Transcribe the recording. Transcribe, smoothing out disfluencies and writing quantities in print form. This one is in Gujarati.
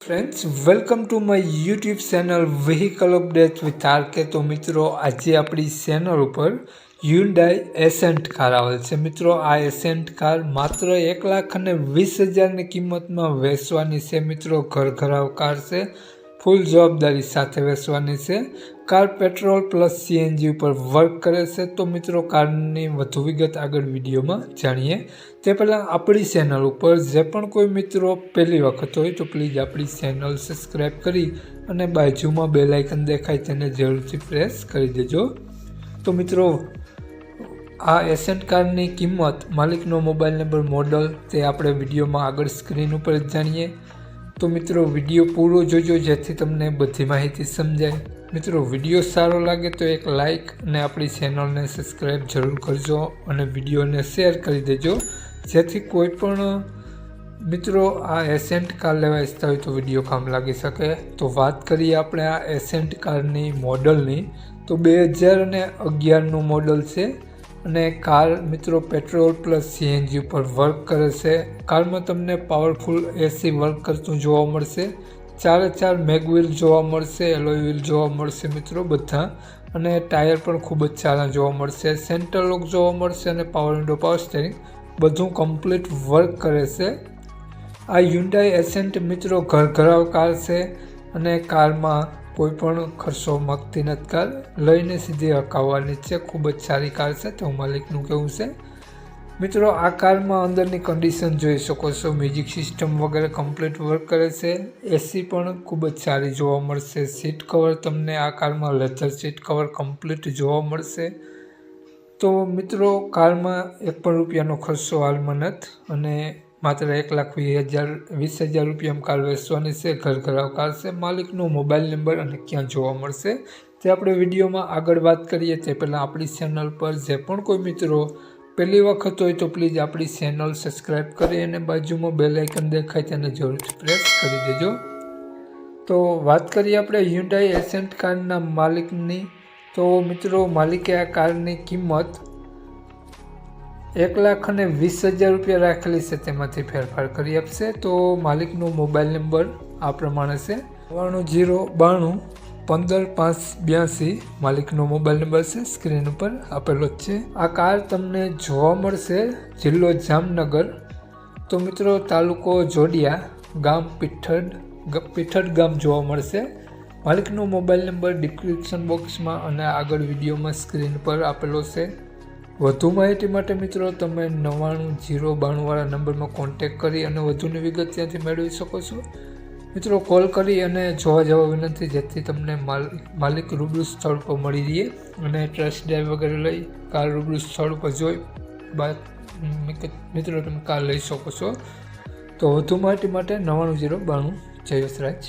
Friends, welcome to my YouTube channel vehicle update with RK. તો મિત્રો, આજે આપણી ચેનલ ઉપર હ્યુન્ડાઈ એસેન્ટ કાર આવેલ છે. મિત્રો, આ એસેન્ટ કાર માત્ર 1,20,000ની કિંમતમાં વેચવાની છે. મિત્રો, ઘરઘરાવ કાર છે, ફૂલ જવાબદારી સાથે વેચવાની છે. કાર પેટ્રોલ પ્લસ સીએનજી ઉપર વર્ક કરે છે. તો મિત્રો, કારની વધુ વિગત આગળ વિડીયોમાં જાણીએ તે પહેલાં આપણી ચેનલ ઉપર જે પણ કોઈ મિત્રો પહેલી વખત હોય તો પ્લીઝ આપણી ચેનલ સબસ્ક્રાઈબ કરી અને બાજુમાં બેલ આઇકન દેખાય તેને જરૂરથી પ્રેસ કરી દેજો. તો મિત્રો, આ એસેન્ટ કારની કિંમત, માલિકનો મોબાઈલ નંબર, મોડલ તે આપણે વિડીયોમાં આગળ સ્ક્રીન ઉપર જ જાણીએ. તો મિત્રો, વિડીયો પૂરો જોજો જેથી તમને બધી માહિતી સમજાય. મિત્રો, વિડીયો સારો લાગે તો એક લાઇક અને આપણી ચેનલને સબસ્ક્રાઈબ જરૂર કરજો અને વિડીયોને શેર કરી દેજો જેથી કોઈ પણ મિત્રો આ એસેન્ટ કાર લેવા ઈચ્છતા હોય તો વિડીયો કામ લાગી શકે. તો વાત કરીએ આપણે આ એસેન્ટ કારની મોડલની, તો 2011નું મોડલ છે અને કાર મિત્રો પેટ્રોલ પ્લસ સીએનજી ઉપર વર્ક કરે છે. કારમાં તમને પાવરફુલ એસી વર્ક કરતું જોવા મળશે. 4 મેગવ્હીલ જોવા મળશે, એલોય વ્હીલ જોવા મળશે મિત્રો બધા, અને ટાયર પણ ખૂબ જ સારા જોવા મળશે. સેન્ટર લોક જોવા મળશે અને પાવર વિન્ડો, પાવર સ્ટેરિંગ બધું કમ્પ્લીટ વર્ક કરે છે. આ હ્યુન્ડાઈ એસેન્ટ મિત્રો ઘરઘરાવ કાર છે અને કારમાં કોઈ પણ ખર્ચો માગતી નથી. કાર લઈને સીધી હકાવવાની છે. ખૂબ જ સારી કાર છે તેવું માલિકનું કહેવું છે. મિત્રો, આ કારમાં અંદરની કન્ડિશન જોઈ શકો છો. મ્યુઝિક સિસ્ટમ વગેરે કમ્પ્લીટ વર્ક કરે છે. એસી પણ ખૂબ જ સારી જોવા મળશે. સીટ કવર તમને આ કારમાં લેધર સીટ કવર કમ્પ્લીટ જોવા મળશે. તો મિત્રો, કારમાં એક પણ રૂપિયાનો ખર્ચો હાલમાં નથી અને માત્ર 1,20,000 રૂપિયામાં કાર વેચવાની છે. ઘરઘરાવ કાર છે. માલિકનો મોબાઈલ નંબર અને ક્યાં જોવા મળશે તે આપણે વિડીયોમાં આગળ વાત કરીએ તે પહેલાં આપણી ચેનલ પર જે પણ કોઈ મિત્રો પહેલી વખત હોય તો પ્લીઝ આપણી ચેનલ સબસ્ક્રાઈબ કરી અને બાજુમાં બેલ આઇકન દેખાય તેને જરૂરથી પ્રેસ કરી દેજો. તો વાત કરીએ આપણે હ્યુન્ડાઈ એસેન્ટ કારના માલિકની. તો મિત્રો, માલિકે આ કારની કિંમત 1,20,000 રૂપિયા રાખેલી છે, તેમાંથી ફેરફાર કરી આપશે. તો માલિકનો મોબાઈલ નંબર આ પ્રમાણે છે 9992 15 582. માલિકનો મોબાઈલ નંબર છે, સ્ક્રીન ઉપર આપેલો જ છે. આ કાર તમને જોવા મળશે જિલ્લો જામનગર. તો મિત્રો, તાલુકો જોડિયા, ગામ પીઠડ ગામ જોવા મળશે. માલિકનો મોબાઈલ નંબર ડિસ્ક્રિપ્શન બોક્સમાં અને આગળ વિડીયોમાં સ્ક્રીન પર આપેલો છે. વધુ માહિતી માટે મિત્રો તમે 99 વાળા નંબરમાં કોન્ટેક કરી અને વધુની વિગત ત્યાંથી મેળવી શકો છો. મિત્રો, કોલ કરી અને જોવા જવા વિનંતી જેથી તમને માલિક રૂબરૂ સ્થળ પર મળી રહીએ અને ટેસ્ટ ડ્રાઈવ વગેરે લઈ કાર રૂબરૂ સ્થળ પર જોઈ બાદ મિત્રો તમે કાર લઈ શકો છો. તો વધુ માહિતી માટે 99 092 જય વસરાજ.